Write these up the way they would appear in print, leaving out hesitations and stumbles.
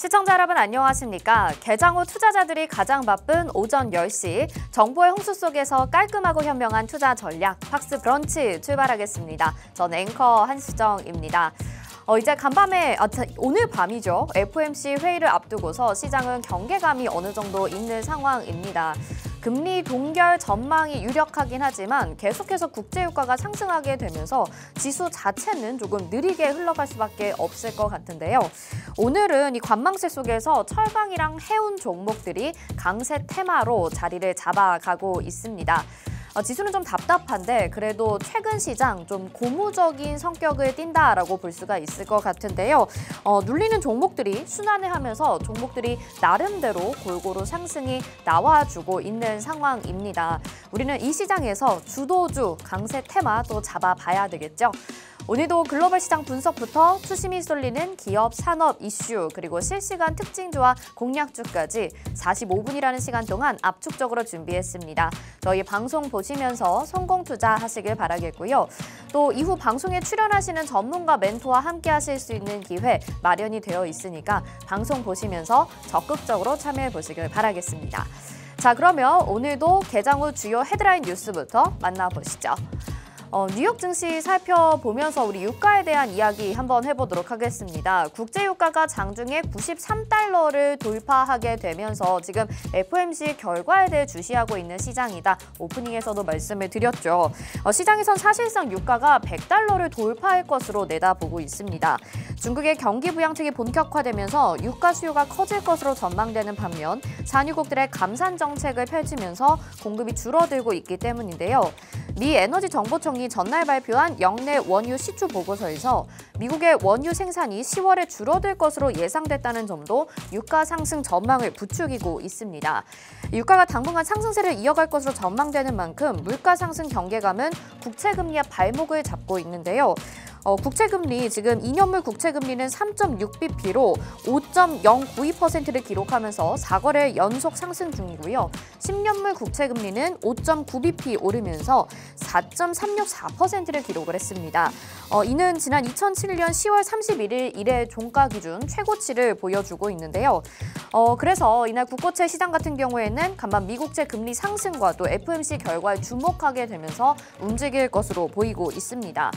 시청자 여러분 안녕하십니까? 개장 후 투자자들이 가장 바쁜 오전 10시 정보의 홍수 속에서 깔끔하고 현명한 투자 전략 팍스 브런치 출발하겠습니다. 전 앵커 한수정입니다. 이제 간밤에, 오늘 밤이죠. FOMC 회의를 앞두고서 시장은 경계감이 어느 정도 있는 상황입니다. 금리 동결 전망이 유력하긴 하지만 계속해서 국제유가가 상승하게 되면서 지수 자체는 조금 느리게 흘러갈 수밖에 없을 것 같은데요. 오늘은 이 관망세 속에서 철강이랑 해운 종목들이 강세 테마로 자리를 잡아가고 있습니다. 지수는 좀 답답한데 그래도 최근 시장 좀 고무적인 성격을 띈다라고 볼 수가 있을 것 같은데요. 눌리는 종목들이 순환을 하면서 종목들이 나름대로 골고루 상승이 나와주고 있는 상황입니다. 우리는 이 시장에서 주도주 강세 테마 또 잡아봐야 되겠죠. 오늘도 글로벌 시장 분석부터 투심이 쏠리는 기업 산업 이슈 그리고 실시간 특징주와 공략주까지 45분이라는 시간 동안 압축적으로 준비했습니다. 저희 방송 보시면서 성공 투자하시길 바라겠고요. 또 이후 방송에 출연하시는 전문가 멘토와 함께 하실 수 있는 기회 마련이 되어 있으니까 방송 보시면서 적극적으로 참여해 보시길 바라겠습니다. 자, 그러면 오늘도 개장 후 주요 헤드라인 뉴스부터 만나보시죠. 뉴욕 증시 살펴보면서 우리 유가에 대한 이야기 한번 해보도록 하겠습니다. 국제유가가 장중에 93달러를 돌파하게 되면서 지금 FOMC 결과에 대해 주시하고 있는 시장이다. 오프닝에서도 말씀을 드렸죠. 시장에선 사실상 유가가 100달러를 돌파할 것으로 내다보고 있습니다. 중국의 경기 부양책이 본격화되면서 유가 수요가 커질 것으로 전망되는 반면 산유국들의 감산 정책을 펼치면서 공급이 줄어들고 있기 때문인데요. 미 에너지정보청이 전날 발표한 역내 원유 시추 보고서에서 미국의 원유 생산이 10월에 줄어들 것으로 예상됐다는 점도 유가 상승 전망을 부추기고 있습니다. 유가가 당분간 상승세를 이어갈 것으로 전망되는 만큼 물가 상승 경계감은 국채금리의 발목을 잡고 있는데요. 국채금리, 지금 2년물 국채금리는 3.6bp로 5.092%를 기록하면서 4거래 연속 상승 중이고요. 10년물 국채금리는 5.9bp 오르면서 4.364%를 기록을 했습니다. 이는 지난 2007년 10월 31일 이래 종가 기준 최고치를 보여주고 있는데요. 그래서 이날 국고채 시장 같은 경우에는 간밤 미국채 금리 상승과 또 FOMC 결과에 주목하게 되면서 움직일 것으로 보이고 있습니다.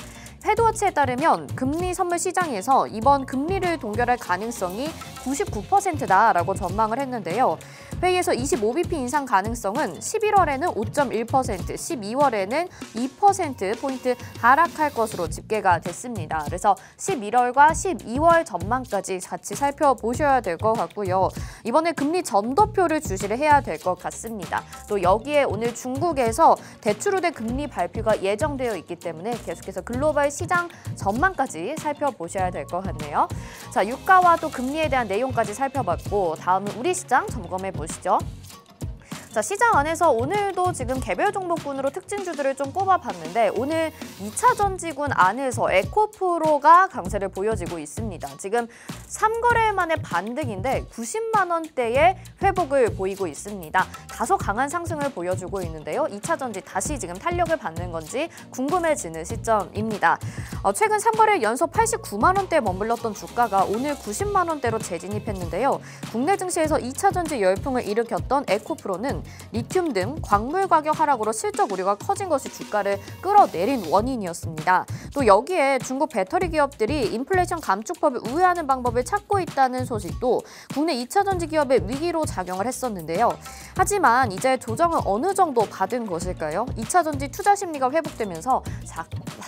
헤드워치에 따르면 금리 선물 시장에서 이번 금리를 동결할 가능성이 99%다라고 전망을 했는데요. 회의에서 25bp 인상 가능성은 11월에는 5.1%, 12월에는 2%포인트 하락할 것으로 집계가 됐습니다. 그래서 11월과 12월 전망까지 같이 살펴보셔야 될 것 같고요. 이번에 금리 전도표를 주시를 해야 될 것 같습니다. 또 여기에 오늘 중국에서 대출 우대 금리 발표가 예정되어 있기 때문에 계속해서 글로벌 시장 전망까지 살펴보셔야 될 것 같네요. 자, 유가와 또 금리에 대한 내용까지 살펴봤고 다음은 우리 시장 점검해 보시죠. 자, 시장 안에서 오늘도 지금 개별 종목군으로 특징주들을 좀 꼽아봤는데 오늘 2차 전지군 안에서 에코프로가 강세를 보여지고 있습니다. 지금 3거래일 만에 반등인데 90만 원대의 회복을 보이고 있습니다. 다소 강한 상승을 보여주고 있는데요. 2차 전지 다시 지금 탄력을 받는 건지 궁금해지는 시점입니다. 최근 3거래일 연속 89만 원대에 머물렀던 주가가 오늘 90만 원대로 재진입했는데요. 국내 증시에서 2차 전지 열풍을 일으켰던 에코프로는 리튬 등 광물 가격 하락으로 실적 우려가 커진 것이 주가를 끌어내린 원인이었습니다. 또 여기에 중국 배터리 기업들이 인플레이션 감축법을 우회하는 방법을 찾고 있다는 소식도 국내 2차 전지 기업의 위기로 작용을 했었는데요. 하지만 이제 조정을 어느 정도 받은 것일까요? 2차 전지 투자 심리가 회복되면서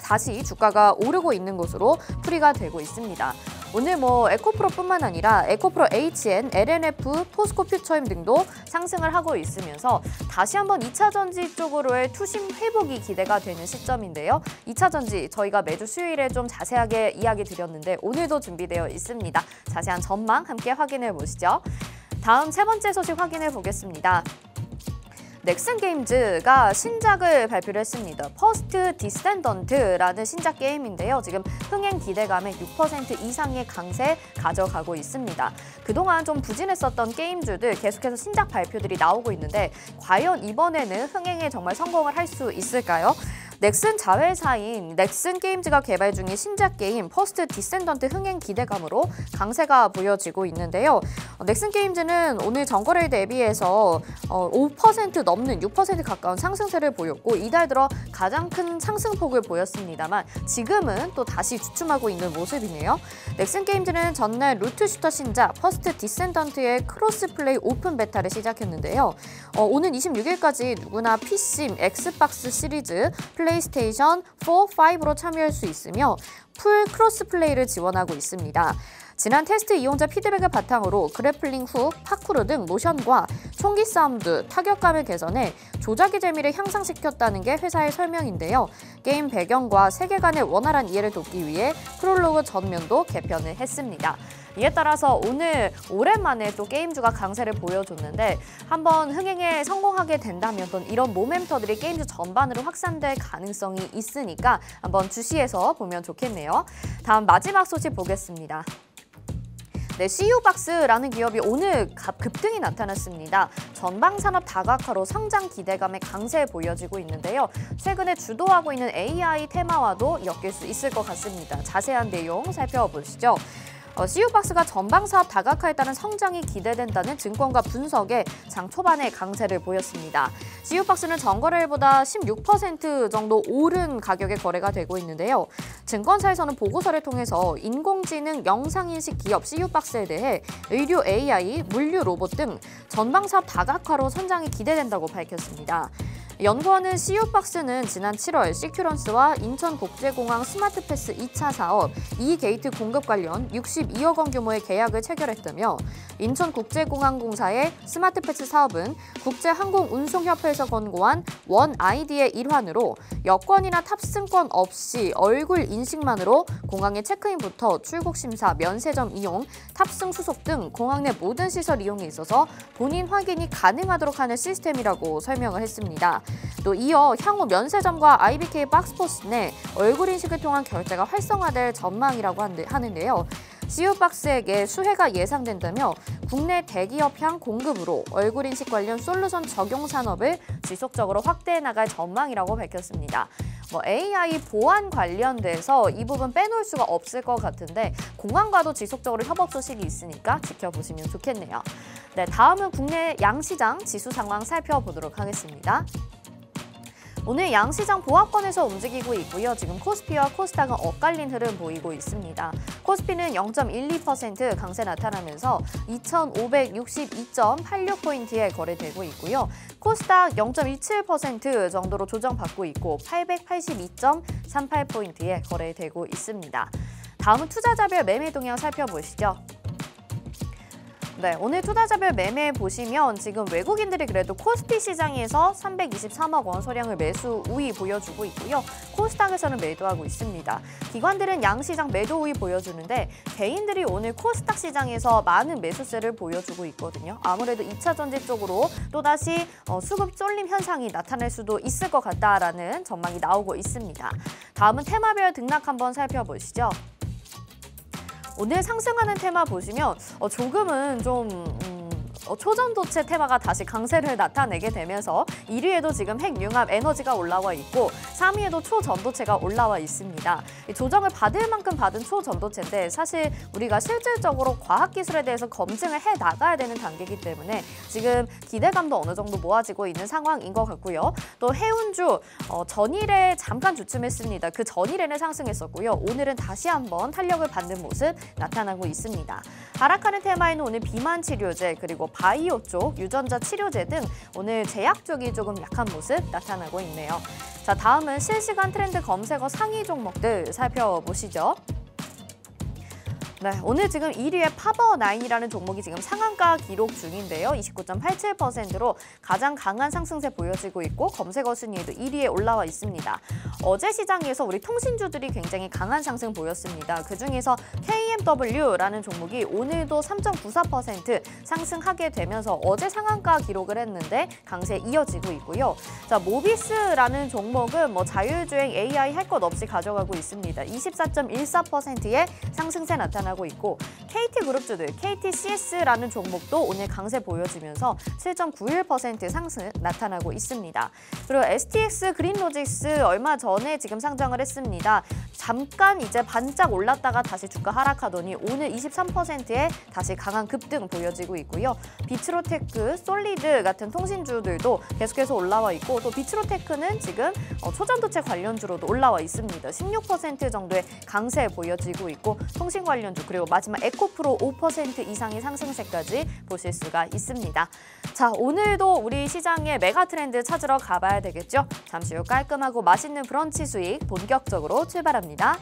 다시 주가가 오르고 있는 것으로 풀이가 되고 있습니다. 오늘 에코프로뿐만 아니라 에코프로 HN, LNF, 포스코 퓨처임 등도 상승을 하고 있으면서 다시 한번 2차 전지 쪽으로의 투심 회복이 기대가 되는 시점인데요. 2차 전지 저희가 매주 수요일에 좀 자세하게 이야기 드렸는데 오늘도 준비되어 있습니다. 자세한 전망 함께 확인해 보시죠. 다음 세 번째 소식 확인해 보겠습니다. 넥슨게임즈가 신작을 발표를 했습니다. 퍼스트 디센던트라는 신작 게임인데요. 지금 흥행 기대감에 6% 이상의 강세 가져가고 있습니다. 그동안 좀 부진했었던 게임주들 계속해서 신작 발표들이 나오고 있는데 과연 이번에는 흥행에 정말 성공을 할 수 있을까요? 넥슨 자회사인 넥슨 게임즈가 개발 중인 신작 게임 퍼스트 디센던트 흥행 기대감으로 강세가 보여지고 있는데요. 넥슨 게임즈는 오늘 전거래일 대비해서 5% 넘는 6% 가까운 상승세를 보였고 이달 들어 가장 큰 상승폭을 보였습니다만 지금은 또 다시 주춤하고 있는 모습이네요. 넥슨 게임즈는 전날 루트 슈터 신작 퍼스트 디센던트의 크로스 플레이 오픈 베타를 시작했는데요. 오는 26일까지 누구나 PC, 엑스박스 시리즈, 플레이스테이션 4, 5로 참여할 수 있으며 풀 크로스 플레이를 지원하고 있습니다. 지난 테스트 이용자 피드백을 바탕으로 그래플링 훅, 파쿠르 등 모션과 총기 사운드, 타격감을 개선해 조작의 재미를 향상시켰다는 게 회사의 설명인데요. 게임 배경과 세계관의 원활한 이해를 돕기 위해 프롤로그 전면도 개편을 했습니다. 이에 따라서 오늘 오랜만에 또 게임주가 강세를 보여줬는데 한번 흥행에 성공하게 된다면 또 이런 모멘터들이 게임주 전반으로 확산될 가능성이 있으니까 한번 주시해서 보면 좋겠네요. 다음 마지막 소식 보겠습니다. 네, CU박스라는 기업이 오늘 급등이 나타났습니다. 전방산업 다각화로 성장 기대감에 강세 보여지고 있는데요. 최근에 주도하고 있는 AI 테마와도 엮일 수 있을 것 같습니다. 자세한 내용 살펴보시죠. CU박스가 전방사업 다각화에 따른 성장이 기대된다는 증권가 분석에 장 초반에 강세를 보였습니다. CU박스는 전거래일보다 16% 정도 오른 가격에 거래가 되고 있는데요. 증권사에서는 보고서를 통해서 인공지능 영상인식 기업 CU박스에 대해 의료 AI, 물류 로봇 등 전방사업 다각화로 성장이 기대된다고 밝혔습니다. 연구원은 CU박스는 지난 7월 시큐런스와 인천국제공항 스마트패스 2차 사업 이게이트 공급 관련 62억 원 규모의 계약을 체결했다며 인천국제공항공사의 스마트패스 사업은 국제항공운송협회에서 권고한 원 아이디의 일환으로 여권이나 탑승권 없이 얼굴 인식만으로 공항의 체크인부터 출국 심사, 면세점 이용, 탑승 수속 등 공항 내 모든 시설 이용에 있어서 본인 확인이 가능하도록 하는 시스템이라고 설명을 했습니다. 또 이어 향후 면세점과 IBK 박스포스 내 얼굴 인식을 통한 결제가 활성화될 전망이라고 하는데요. CU박스에게 수혜가 예상된다며 국내 대기업향 공급으로 얼굴 인식 관련 솔루션 적용 산업을 지속적으로 확대해 나갈 전망이라고 밝혔습니다. AI 보안 관련돼서 이 부분 빼놓을 수가 없을 것 같은데 공항과도 지속적으로 협업 소식이 있으니까 지켜보시면 좋겠네요. 네, 다음은 국내 양시장 지수 상황 살펴보도록 하겠습니다. 오늘 양시장 보합권에서 움직이고 있고요. 지금 코스피와 코스닥은 엇갈린 흐름 보이고 있습니다. 코스피는 0.12% 강세 나타나면서 2,562.86포인트에 거래되고 있고요. 코스닥 0.27% 정도로 조정받고 있고 882.38포인트에 거래되고 있습니다. 다음은 투자자별 매매 동향 살펴보시죠. 네, 오늘 투자자별 매매 보시면 지금 외국인들이 그래도 코스피 시장에서 323억 원 소량을 매수 우위 보여주고 있고요. 코스닥에서는 매도하고 있습니다. 기관들은 양시장 매도 우위 보여주는데 개인들이 오늘 코스닥 시장에서 많은 매수세를 보여주고 있거든요. 아무래도 2차 전지 쪽으로 또다시 수급 쏠림 현상이 나타날 수도 있을 것 같다라는 전망이 나오고 있습니다. 다음은 테마별 등락 한번 살펴보시죠. 오늘 상승하는 테마 보시면 조금은 좀 초전도체 테마가 다시 강세를 나타내게 되면서 1위에도 지금 핵융합 에너지가 올라와 있고 3위에도 초전도체가 올라와 있습니다. 조정을 받을 만큼 받은 초전도체인데 사실 우리가 실질적으로 과학기술에 대해서 검증을 해 나가야 되는 단계이기 때문에 지금 기대감도 어느 정도 모아지고 있는 상황인 것 같고요. 또 해운주 전일에 잠깐 주춤했습니다. 그 전일에는 상승했었고요. 오늘은 다시 한번 탄력을 받는 모습 나타나고 있습니다. 하락하는 테마에는 오늘 비만 치료제 그리고 바이오 쪽, 유전자 치료제 등 오늘 제약 쪽이 조금 약한 모습 나타나고 있네요. 자, 다음은 실시간 트렌드 검색어 상위 종목들 살펴보시죠. 네, 오늘 지금 1위의 파버9이라는 종목이 지금 상한가 기록 중인데요. 29.87%로 가장 강한 상승세 보여지고 있고 검색어 순위에도 1위에 올라와 있습니다. 어제 시장에서 우리 통신주들이 굉장히 강한 상승 보였습니다. 그중에서 KMW라는 종목이 오늘도 3.94% 상승하게 되면서 어제 상한가 기록을 했는데 강세 이어지고 있고요. 자, 모비스라는 종목은 자율주행 AI 할 것 없이 가져가고 있습니다. 24.14%의 상승세 나타나고 나타나고 있고 KT그룹주들, KTCS라는 종목도 오늘 강세 보여지면서 7.91% 상승 나타나고 있습니다. 그리고 STX 그린로직스 얼마 전에 지금 상장을 했습니다. 잠깐 이제 반짝 올랐다가 다시 주가 하락하더니 오늘 23%에 다시 강한 급등 보여지고 있고요. 비츠로테크, 솔리드 같은 통신주들도 계속해서 올라와 있고 또 비츠로테크는 지금 초전도체 관련주로도 올라와 있습니다. 16% 정도의 강세 보여지고 있고 통신 관련주 그리고 마지막 에코프로 5% 이상의 상승세까지 보실 수가 있습니다. 자, 오늘도 우리 시장의 메가 트렌드 찾으러 가봐야 되겠죠? 잠시 후 깔끔하고 맛있는 브런치 수익 본격적으로 출발합니다.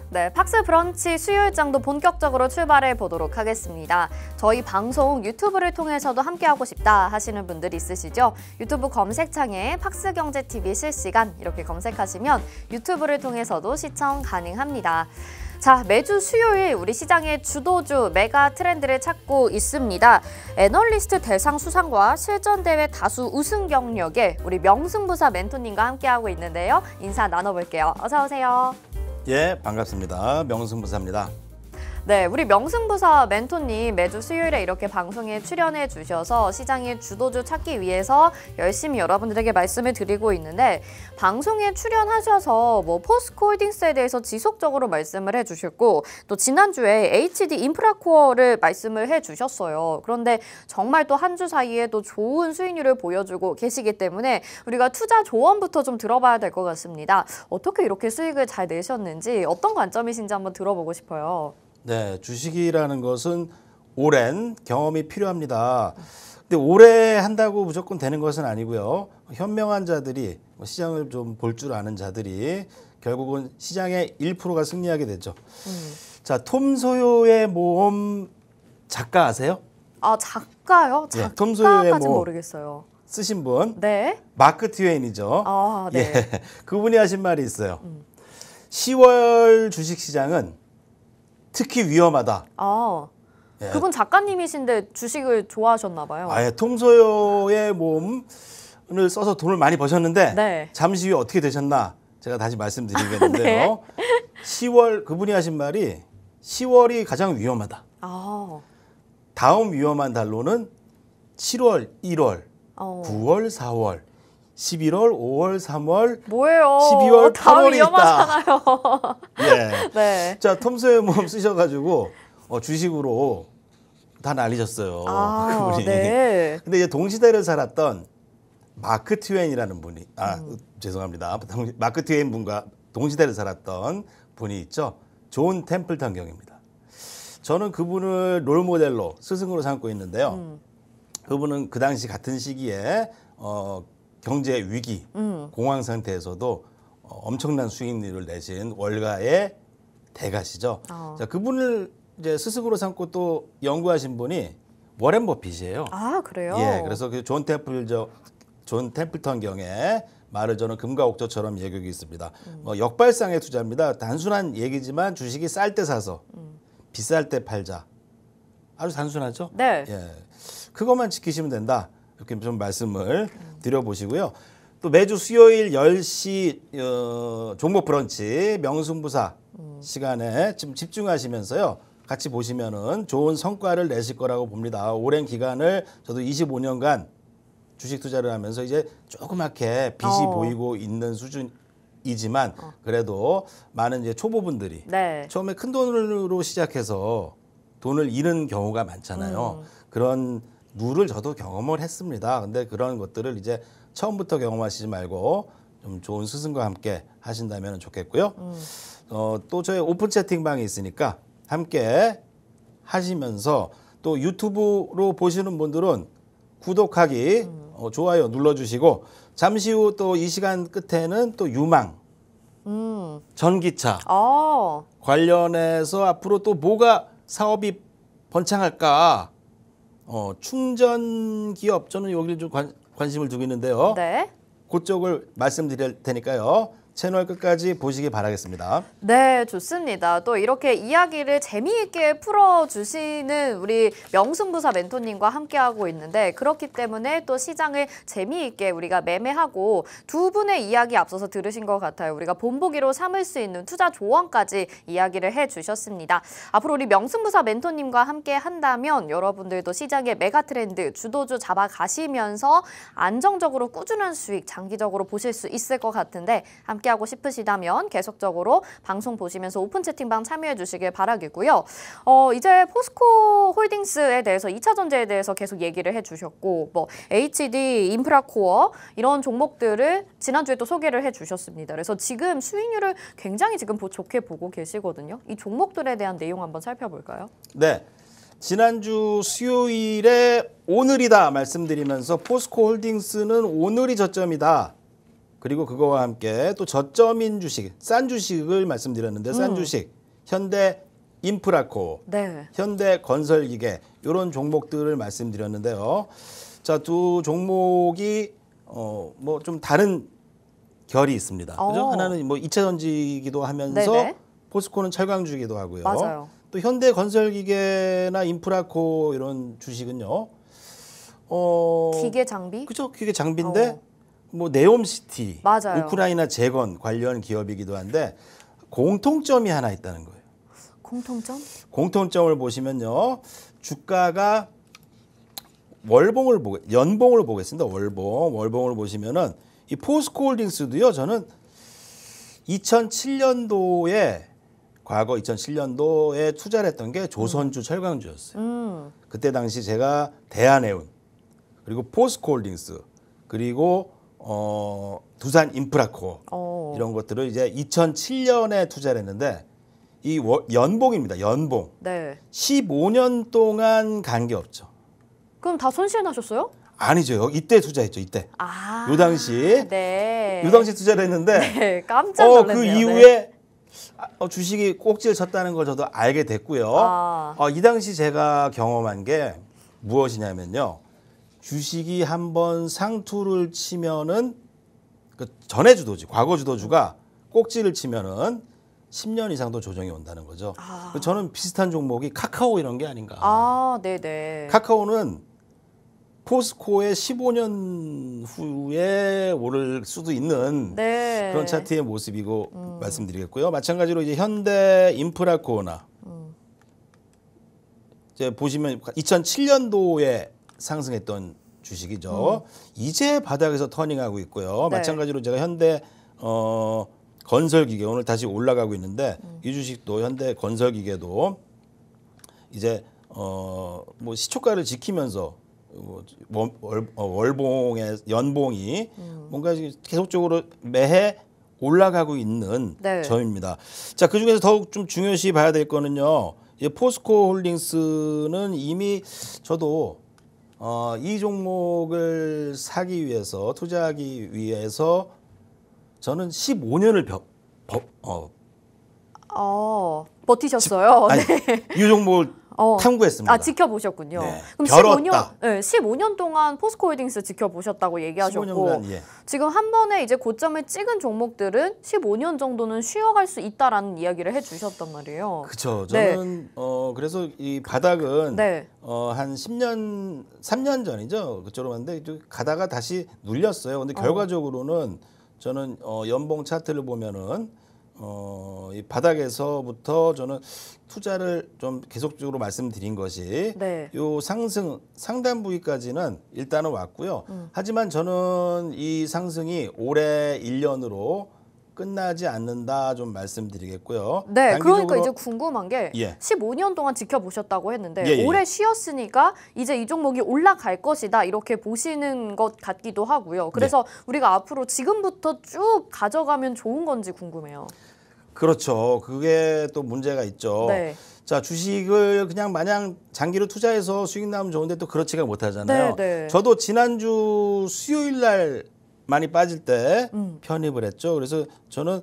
네, 팍스 브런치 수요일장도 본격적으로 출발해 보도록 하겠습니다. 저희 방송 유튜브를 통해서도 함께하고 싶다 하시는 분들 있으시죠? 유튜브 검색창에 팍스경제TV 실시간 이렇게 검색하시면 유튜브를 통해서도 시청 가능합니다. 자, 매주 수요일 우리 시장의 주도주 메가 트렌드를 찾고 있습니다. 애널리스트 대상 수상과 실전대회 다수 우승 경력에 우리 명승부사 멘토님과 함께하고 있는데요. 인사 나눠볼게요. 어서 오세요. 예, 반갑습니다. 명승부사입니다. 네, 우리 명승부사 멘토님 매주 수요일에 이렇게 방송에 출연해 주셔서 시장의 주도주 찾기 위해서 열심히 여러분들에게 말씀을 드리고 있는데 방송에 출연하셔서 뭐 포스코홀딩스에 대해서 지속적으로 말씀을 해주셨고 또 지난주에 HD 인프라코어를 말씀을 해주셨어요. 그런데 정말 또 한 주 사이에 또 좋은 수익률을 보여주고 계시기 때문에 우리가 투자 조언부터 좀 들어봐야 될 것 같습니다. 어떻게 이렇게 수익을 잘 내셨는지 어떤 관점이신지 한번 들어보고 싶어요. 네, 주식이라는 것은 오랜 경험이 필요합니다. 근데 오래 한다고 무조건 되는 것은 아니고요. 현명한 자들이 시장을 좀 볼 줄 아는 자들이 결국은 시장의 1%가 승리하게 되죠. 자, 톰 소요의 모험 작가 아세요? 아, 작가요? 네, 톰 소요의 작가까지 모험 모르겠어요. 쓰신 분? 네. 마크 트웨인이죠. 아, 네. 예, 그분이 하신 말이 있어요. 10월 주식시장은 특히 위험하다. 아, 예. 그분 작가님이신데 주식을 좋아하셨나 봐요. 아예 톰 소요의 모험을 써서 돈을 많이 버셨는데 네. 잠시 후에 어떻게 되셨나 제가 다시 말씀드리겠는데요. 네. 10월 그분이 하신 말이 10월이 가장 위험하다. 아, 다음 위험한 달로는 7월, 1월, 어. 9월, 4월, 11월, 5월, 3월, 뭐예요? 12월, 다 8월이 위험하잖아요. 예. 네. 자, 톰 소요 모험 쓰셔가지고 주식으로 다 날리셨어요. 아, 그분이. 네. 근데 이제 동시대를 살았던 마크 트웨인이라는 분이 죄송합니다. 마크 트웨인 분과 동시대를 살았던 분이 있죠. 존 템플턴 경입니다. 저는 그분을 롤 모델로 스승으로 삼고 있는데요. 그분은 그 당시 같은 시기에 경제 위기, 공황 상태에서도 엄청난 수익률을 내신 월가의 대가시죠. 자, 그분을 이제 스승으로 삼고 또 연구하신 분이 워렌 버핏이에요. 아, 그래요? 예, 그래서 그 존 템플턴 경의 말을 저는 금과 옥조처럼 얘기하고 있습니다. 역발상의 투자입니다. 단순한 얘기지만 주식이 쌀 때 사서 비쌀 때 팔자. 아주 단순하죠? 네. 예, 그것만 지키시면 된다. 이렇게 좀 말씀을 드려보시고요. 또 매주 수요일 10시 종목 브런치 명승부사 시간에 좀 집중하시면서요. 같이 보시면은 좋은 성과를 내실 거라고 봅니다. 오랜 기간을 저도 25년간 주식 투자를 하면서 이제 조그맣게 빚이 보이고 있는 수준이지만 그래도 많은 이제 초보분들이 네. 처음에 큰 돈으로 시작해서 돈을 잃은 경우가 많잖아요. 그런 룰을 저도 경험을 했습니다. 근데 그런 것들을 이제 처음부터 경험하시지 말고 좀 좋은 스승과 함께 하신다면 좋겠고요. 또 저희 오픈 채팅방이 있으니까 함께 하시면서 또 유튜브로 보시는 분들은 구독하기, 좋아요 눌러주시고 잠시 후 또 이 시간 끝에는 또 유망, 전기차 관련해서 앞으로 또 뭐가 사업이 번창할까? 충전 기업 저는 여기를 좀 관심을 두고 있는데요. 네. 그쪽을 말씀드릴 테니까요. 채널 끝까지 보시기 바라겠습니다. 네, 좋습니다. 또 이렇게 이야기를 재미있게 풀어주시는 우리 명승부사 멘토님과 함께하고 있는데 그렇기 때문에 또 시장을 재미있게 우리가 매매하고 두 분의 이야기 앞서서 들으신 것 같아요. 우리가 본보기로 삼을 수 있는 투자 조언까지 이야기를 해주셨습니다. 앞으로 우리 명승부사 멘토님과 함께 한다면 여러분들도 시장의 메가 트렌드 주도주 잡아가시면서 안정적으로 꾸준한 수익 장기적으로 보실 수 있을 것 같은데 함께하고 싶으시다면 계속적으로 방송 보시면서 오픈 채팅방 참여해 주시길 바라겠고요. 이제 포스코 홀딩스에 대해서 2차 전지에 대해서 계속 얘기를 해주셨고 뭐 HD, 인프라코어 이런 종목들을 지난주에 또 소개를 해주셨습니다. 그래서 지금 수익률을 굉장히 지금 좋게 보고 계시거든요. 이 종목들에 대한 내용 한번 살펴볼까요? 네. 지난주 수요일에 오늘이다 말씀드리면서 포스코 홀딩스는 오늘이 저점이다. 그리고 그거와 함께 또 저점인 주식, 싼 주식을 말씀드렸는데 싼 주식, 현대 인프라코, 네. 현대 건설기계 이런 종목들을 말씀드렸는데요. 자, 두 종목이 뭐 좀 다른 결이 있습니다. 그죠? 하나는 뭐 2차 전지기도 하면서 네네. 포스코는 철강주기도 하고요. 맞아요. 또 현대 건설기계나 인프라코 이런 주식은요. 기계 장비? 그죠? 기계 장비인데 뭐 네옴시티, 맞아요. 우크라이나 재건 관련 기업이기도 한데 공통점이 하나 있다는 거예요. 공통점? 공통점을 보시면요. 주가가 연봉을 보겠습니다. 월봉을 보시면은 이 포스코홀딩스도요. 저는 2007년도에 과거 2007년도에 투자를 했던 게 조선주 철강주였어요. 그때 당시 제가 대한해운 그리고 포스코홀딩스 그리고 두산 인프라코 이런 것들을 이제 2007년에 투자를 했는데 이 연봉입니다. 연봉. 네. 15년 동안 간 게 없죠. 그럼 다 손실 나셨어요? 아니죠. 이때 투자했죠. 이때. 요 당시. 네. 요 당시 투자를 했는데 네, 깜짝 놀랐네요. 그 이후에 주식이 꼭지를 쳤다는 걸 저도 알게 됐고요. 이 당시 제가 경험한 게 무엇이냐면요. 주식이 한번 상투를 치면은 그 전에 주도주, 과거 주도주가 꼭지를 치면은 10년 이상도 조정이 온다는 거죠. 저는 비슷한 종목이 카카오 이런 게 아닌가. 네네. 카카오는 포스코의 15년 후에 오를 수도 있는 그런 차트의 모습이고 말씀드리겠고요. 마찬가지로 이제 현대 인프라코어나 이제 보시면 2007년도에 상승했던 주식이죠. 이제 바닥에서 터닝하고 있고요. 네. 마찬가지로 제가 현대 건설기계 오늘 다시 올라가고 있는데 이 주식도 현대 건설기계도 이제 뭐 시초가를 지키면서 월봉의 연봉이 뭔가 계속적으로 매해 올라가고 있는 점입니다. 자, 그 중에서 더욱 좀 중요시 봐야 될 거는요. 포스코 홀딩스는 이미 저도 이 종목을 사기 위해서 투자하기 위해서 저는 15년을 버티셨어요. 이 종목을 탐구했습니다. 지켜보셨군요. 네. 그럼 별었다. 15년 동안 포스코홀딩스 지켜보셨다고 얘기하셨고 15년간, 예. 지금 한 번에 이제 고점을 찍은 종목들은 15년 정도는 쉬어갈 수 있다라는 이야기를 해주셨단 말이에요. 그렇죠. 저는 그래서 이 바닥은 한 3년 전이죠. 그쪽으로 갔는데 가다가 다시 눌렸어요. 근데 결과적으로는 저는 연봉 차트를 보면은 이 바닥에서부터 저는 투자를 좀 계속적으로 말씀드린 것이 네. 요 상승 상단 부위까지는 일단은 왔고요. 하지만 저는 이 상승이 올해 1년으로 끝나지 않는다 좀 말씀드리겠고요. 네, 그러니까 단기적으로 이제 궁금한 게 예. 15년 동안 지켜보셨다고 했는데 예. 올해 쉬었으니까 이제 이 종목이 올라갈 것이다 이렇게 보시는 것 같기도 하고요. 그래서 우리가 앞으로 지금부터 쭉 가져가면 좋은 건지 궁금해요. 그렇죠. 그게 또 문제가 있죠. 네. 자, 주식을 그냥 마냥 장기로 투자해서 수익 나면 좋은데 또 그렇지가 못하잖아요. 네. 저도 지난주 수요일 날 많이 빠질 때 편입을 했죠. 그래서 저는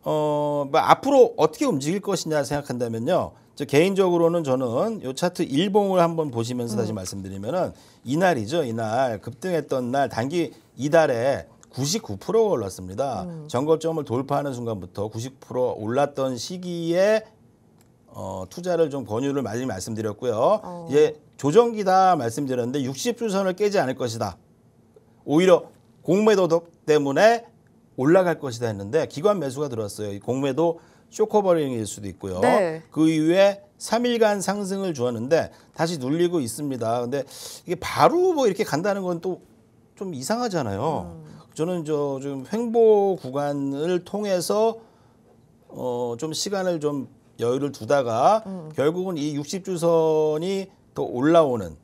뭐 앞으로 어떻게 움직일 것이냐 생각한다면요. 저 개인적으로는 저는 요 차트 일봉을 한번 보시면서 다시 말씀드리면은 이날이죠. 이날 급등했던 날 단기 이달에 99%가 올랐습니다. 전고점을 돌파하는 순간부터 90% 올랐던 시기에 투자를 좀 권유를 많이 말씀드렸고요. 이제 조정기다 말씀드렸는데 60주선을 깨지 않을 것이다. 오히려 공매도 때문에 올라갈 것이다 했는데 기관 매수가 들어왔어요. 이 공매도 쇼커버링일 수도 있고요. 네. 그 이후에 3일간 상승을 주었는데 다시 눌리고 있습니다. 근데 이게 바로 뭐 이렇게 간다는 건 또 좀 이상하잖아요. 저는 좀 횡보 구간을 통해서 좀 시간을 좀 여유를 두다가 결국은 이 60주선이 더 올라오는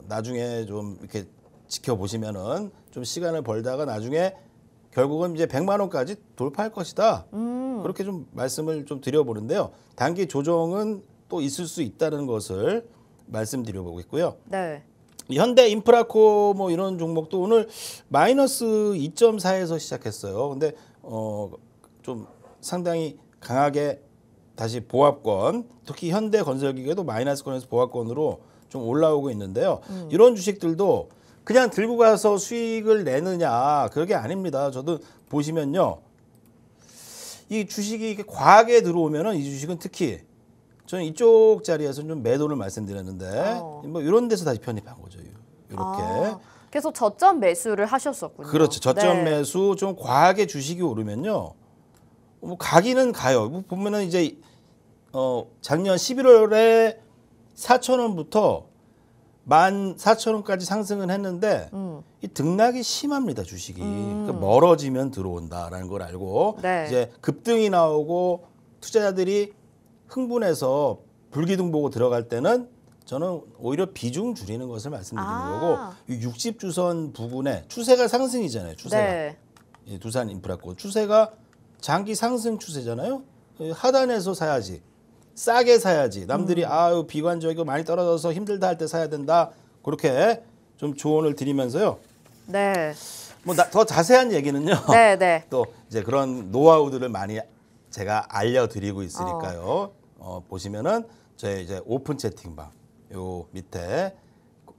나중에 좀 이렇게 지켜보시면은 좀 시간을 벌다가 나중에 결국은 이제 100만 원까지 돌파할 것이다. 그렇게 좀 말씀을 좀 드려보는데요. 단기 조정은 또 있을 수 있다는 것을 말씀드려보고 있고요. 네. 현대 인프라코 뭐 이런 종목도 오늘 마이너스 2.4에서 시작했어요. 근데 좀 상당히 강하게 다시 보합권, 특히 현대 건설기계도 마이너스권에서 보합권으로 좀 올라오고 있는데요. 이런 주식들도 그냥 들고 가서 수익을 내느냐 그게 아닙니다. 저도 보시면요, 이 주식이 이렇게 과하게 들어오면은 이 주식은 특히 저는 이쪽 자리에서 좀 매도를 말씀드렸는데 뭐 이런 데서 다시 편입한 거죠. 이렇게. 그래서 저점 매수를 하셨었군요. 그렇죠. 저점 네. 매수 좀 과하게 주식이 오르면요, 뭐 가기는 가요. 뭐 보면은 이제 작년 11월에 4,000원부터 14,000원까지 상승을 했는데 이 등락이 심합니다, 주식이. 그러니까 멀어지면 들어온다라는 걸 알고 네. 이제 급등이 나오고 투자자들이 흥분해서 불기둥 보고 들어갈 때는 저는 오히려 비중 줄이는 것을 말씀드리는 거고, 이 60주선 부분에 추세가 상승이잖아요. 추세가. 네. 이 두산 인프라코 추세가 장기 상승 추세잖아요. 하단에서 사야지. 싸게 사야지. 남들이 아유 비관적이고 많이 떨어져서 힘들다 할 때 사야 된다. 그렇게 좀 조언을 드리면서요. 네. 뭐 더 자세한 얘기는요. 네. 또 이제 그런 노하우들을 많이 제가 알려드리고 있으니까요. 보시면은 저희 이제 오픈 채팅방 요 밑에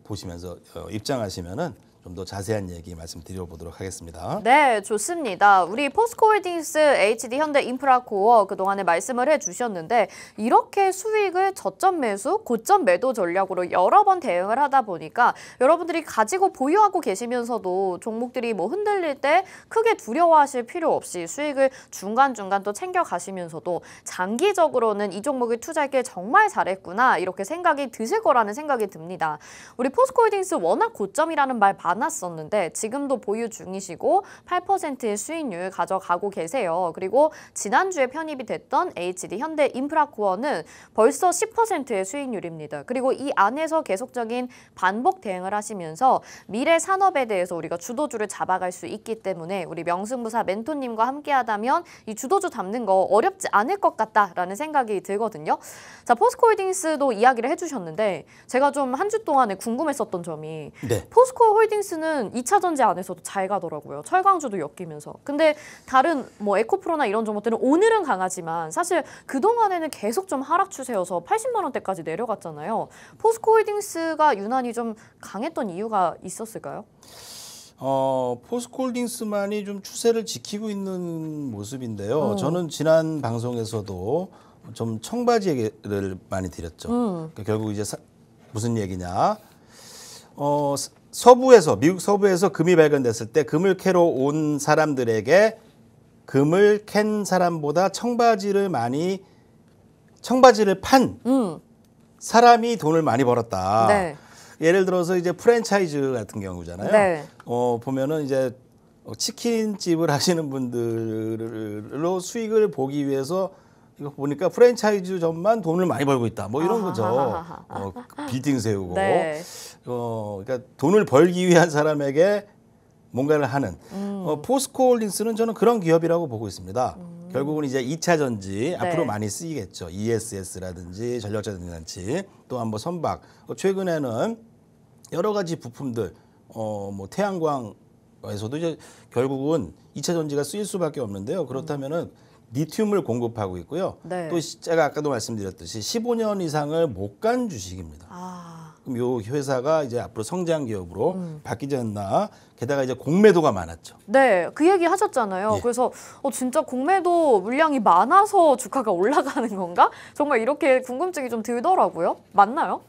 보시면서 입장하시면은 좀 더 자세한 얘기 말씀드려보도록 하겠습니다. 네, 좋습니다. 우리 포스코홀딩스, HD 현대인프라코어 그동안에 말씀을 해주셨는데 이렇게 수익을 저점 매수, 고점 매도 전략으로 여러 번 대응을 하다 보니까 여러분들이 가지고 보유하고 계시면서도 종목들이 뭐 흔들릴 때 크게 두려워하실 필요 없이 수익을 중간중간 또 챙겨가시면서도 장기적으로는 이 종목을 투자하길 정말 잘했구나 이렇게 생각이 드실 거라는 생각이 듭니다. 우리 포스코홀딩스 워낙 고점이라는 말 많았었는데 지금도 보유 중이시고 8%의 수익률 가져가고 계세요. 그리고 지난주에 편입이 됐던 HD 현대인프라코어는 벌써 10%의 수익률입니다. 그리고 이 안에서 계속적인 반복 대응을 하시면서 미래 산업에 대해서 우리가 주도주를 잡아갈 수 있기 때문에 우리 명승부사 멘토님과 함께하다면 이 주도주 잡는 거 어렵지 않을 것 같다라는 생각이 들거든요. 자, 포스코홀딩스도 이야기를 해주셨는데 제가 좀 한 주 동안에 궁금했었던 점이 포스코홀딩스는 2차 전지 안에서도 잘 가더라고요. 철강주도 엮이면서. 근데 다른 뭐 에코프로나 이런 종목들은 오늘은 강하지만 사실 그동안에는 계속 좀 하락 추세여서 80만 원대까지 내려갔잖아요. 포스코홀딩스가 유난히 좀 강했던 이유가 있었을까요? 포스코홀딩스만이 좀 추세를 지키고 있는 모습인데요. 저는 지난 방송에서도 좀 청바지 얘기를 많이 드렸죠. 그러니까 결국 이제 무슨 얘기냐? 미국 서부에서 금이 발견됐을 때 금을 캐러 온 사람들에게 금을 캔 사람보다 청바지를 판 사람이 돈을 많이 벌었다. 네. 예를 들어서 이제 프랜차이즈 같은 경우잖아요. 네. 보면은 이제 치킨집을 하시는 분들로 수익을 보기 위해서 이거 보니까 프랜차이즈점만 돈을 많이 벌고 있다. 뭐 이런 거죠. 빌딩 세우고. 네. 그러니까 돈을 벌기 위한 사람에게 뭔가를 하는. 포스코홀딩스는 저는 그런 기업이라고 보고 있습니다. 결국은 이제 2차 전지 앞으로 많이 쓰이겠죠. ESS라든지 전력자전단지 또 한번 선박. 최근에는 여러 가지 부품들, 뭐 태양광에서도 이제 결국은 2차 전지가 쓰일 수밖에 없는데요. 그렇다면은 리튬을 공급하고 있고요. 네. 또 제가 아까도 말씀드렸듯이 15년 이상을 못 간 주식입니다. 그럼 이 회사가 이제 앞으로 성장 기업으로 바뀌지 않나. 게다가 이제 공매도가 많았죠. 네, 그 얘기 하셨잖아요. 예. 그래서 진짜 공매도 물량이 많아서 주가가 올라가는 건가? 정말 이렇게 궁금증이 좀 들더라고요. 맞나요?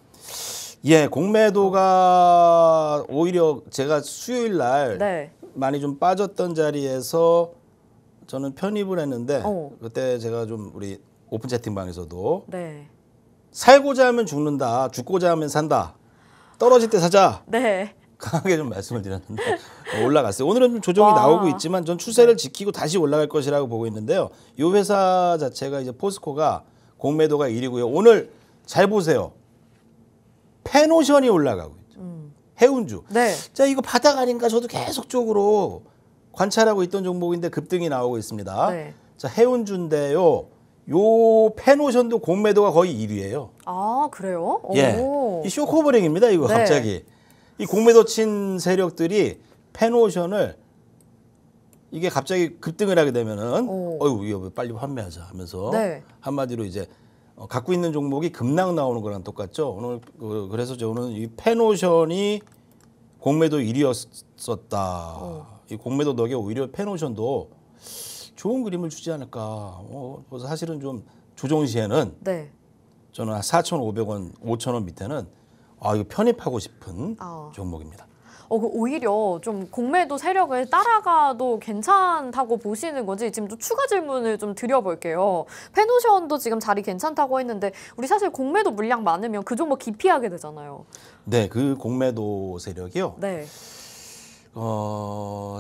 예, 공매도가 오히려 제가 수요일 날 네. 많이 좀 빠졌던 자리에서 저는 편입을 했는데 그때 제가 좀 우리 오픈 채팅방에서도 네. 살고자 하면 죽는다, 죽고자 하면 산다, 떨어질 때 사자. 네. 강하게 좀 말씀을 드렸는데 올라갔어요. 오늘은 좀 조정이 나오고 있지만 전 추세를 지키고 다시 올라갈 것이라고 보고 있는데요. 이 회사 자체가 이제 포스코가 공매도가 1위고요. 오늘 잘 보세요. 페노션이 올라가고 있죠. 해운주. 네. 자, 이거 바닥 아닌가 저도 계속적으로 관찰하고 있던 종목인데 급등이 나오고 있습니다. 네. 자, 해운주인데요. 요 페노션도 공매도가 거의 1위예요. 아, 그래요? 예. 이 쇼커버링입니다. 이거 네. 갑자기. 이 공매도 친 세력들이 페노션을 이게 갑자기 급등을 하게 되면은 어유 이거 빨리 판매하자 하면서 네. 한마디로 이제 갖고 있는 종목이 급락 나오는 거랑 똑같죠. 오늘 그래서 저는 이 페노션이 공매도 1위였었다. 이 공매도 덕에 오히려 페노션도 좋은 그림을 주지 않을까. 그래서 사실은 좀 조정 시에는 네. 저는 한 4,500원, 5,000원 밑에는 이거 편입하고 싶은 종목입니다. 그 오히려 좀 공매도 세력을 따라가도 괜찮다고 보시는 건지 지금 또 추가 질문을 좀 드려볼게요. 페노션도 지금 자리 괜찮다고 했는데 우리 사실 공매도 물량 많으면 그 종목 기피하게 되잖아요. 네, 그 공매도 세력이요. 네.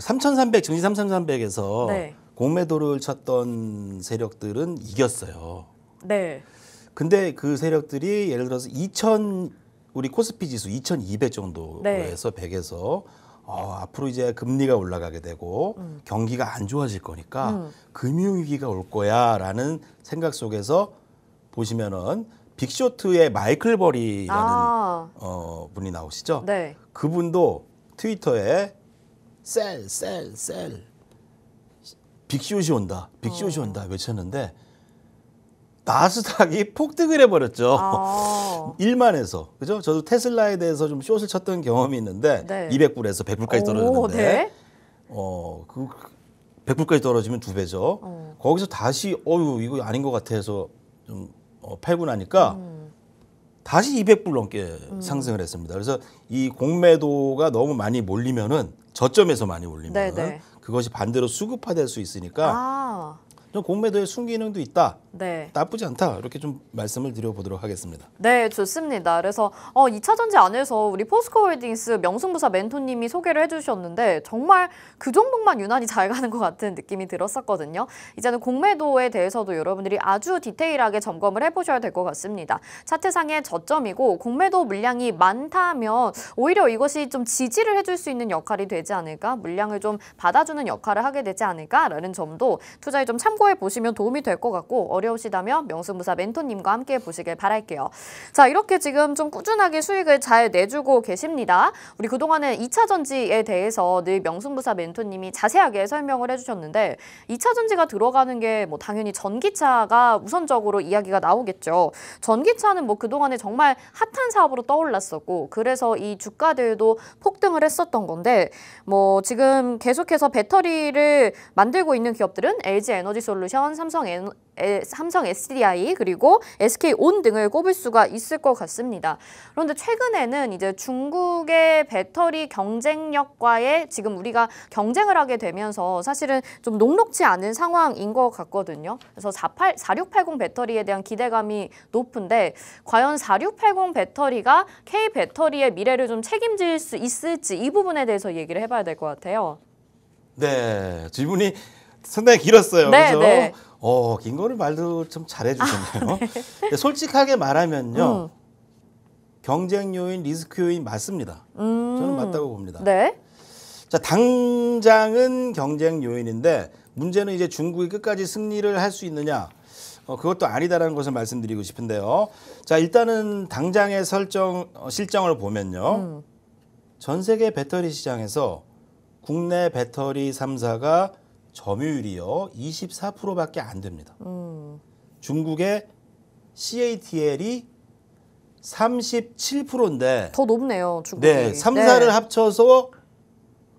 3,300, 증시 3,300에서 네. 공매도를 쳤던 세력들은 이겼어요. 네. 근데 그 세력들이 예를 들어서 우리 코스피 지수 2,200 정도에서 100에서 앞으로 이제 금리가 올라가게 되고 경기가 안 좋아질 거니까 금융위기가 올 거야라는 생각 속에서 보시면은 빅쇼트의 마이클 버리라는 분이 나오시죠. 네. 그분도 트위터에 셀 빅쇼이 온다 외쳤는데 나스닥이 폭등을 해버렸죠. 1만에서 그죠? 저도 테슬라에 대해서 좀 숏을 쳤던 경험이 있는데 200불에서 100불까지 떨어졌는데 네. 그 100불까지 떨어지면 2배죠. 거기서 다시 이거 아닌 것 같아서 좀 팔고 나니까 다시 200불 넘게 상승을 했습니다. 그래서 이 공매도가 너무 많이 몰리면은 저점에서 많이 올리면 그것이 반대로 수급화될 수 있으니까 좀 공매도의 순기능도 있다. 네. 나쁘지 않다. 이렇게 좀 말씀을 드려보도록 하겠습니다. 네, 좋습니다. 그래서 2차 전지 안에서 우리 포스코홀딩스 명승부사 멘토님이 소개를 해주셨는데 정말 그 종목만 유난히 잘 가는 것 같은 느낌이 들었었거든요. 이제는 공매도에 대해서도 여러분들이 아주 디테일하게 점검을 해보셔야 될 것 같습니다. 차트상의 저점이고 공매도 물량이 많다면 오히려 이것이 좀 지지를 해줄 수 있는 역할이 되지 않을까? 물량을 좀 받아주는 역할을 하게 되지 않을까라는 점도 투자에 좀 참고해 보시면 도움이 될 것 같고 어려우시다면 명승부사 멘토님과 함께 보시길 바랄게요. 자, 이렇게 지금 좀 꾸준하게 수익을 잘 내주고 계십니다. 우리 그동안은 2차 전지에 대해서 늘 명승부사 멘토님이 자세하게 설명을 해주셨는데 2차 전지가 들어가는 게 뭐 당연히 전기차가 우선적으로 이야기가 나오겠죠. 전기차는 뭐 그동안에 정말 핫한 사업으로 떠올랐었고 그래서 이 주가들도 폭등을 했었던 건데 뭐 지금 계속해서 배터리를 만들고 있는 기업들은 LG 에너지 솔루션, 삼성 삼성 SDI 그리고 SK온 등을 꼽을 수가 있을 것 같습니다. 그런데 최근에는 이제 중국의 배터리 경쟁력과의 지금 우리가 경쟁을 하게 되면서 사실은 좀 녹록지 않은 상황인 것 같거든요. 그래서 4680 배터리에 대한 기대감이 높은데 과연 4680 배터리가 K 배터리의 미래를 좀 책임질 수 있을지 이 부분에 대해서 얘기를 해봐야 될 것 같아요. 네, 질문이 상당히 길었어요. 네, 그죠? 네. 긴 거를 말도 좀 잘해주셨네요. 네, 솔직하게 말하면요. 경쟁 요인, 리스크 요인 맞습니다. 저는 맞다고 봅니다. 네. 자, 당장은 경쟁 요인인데 문제는 이제 중국이 끝까지 승리를 할 수 있느냐? 그것도 아니다라는 것을 말씀드리고 싶은데요. 자, 일단은 당장의 실정을 보면요. 전 세계 배터리 시장에서 국내 배터리 3사가 점유율이요 24%밖에 안 됩니다. 중국의 CATL이 37%인데 더 높네요, 중국이. 네, 3사를 합쳐서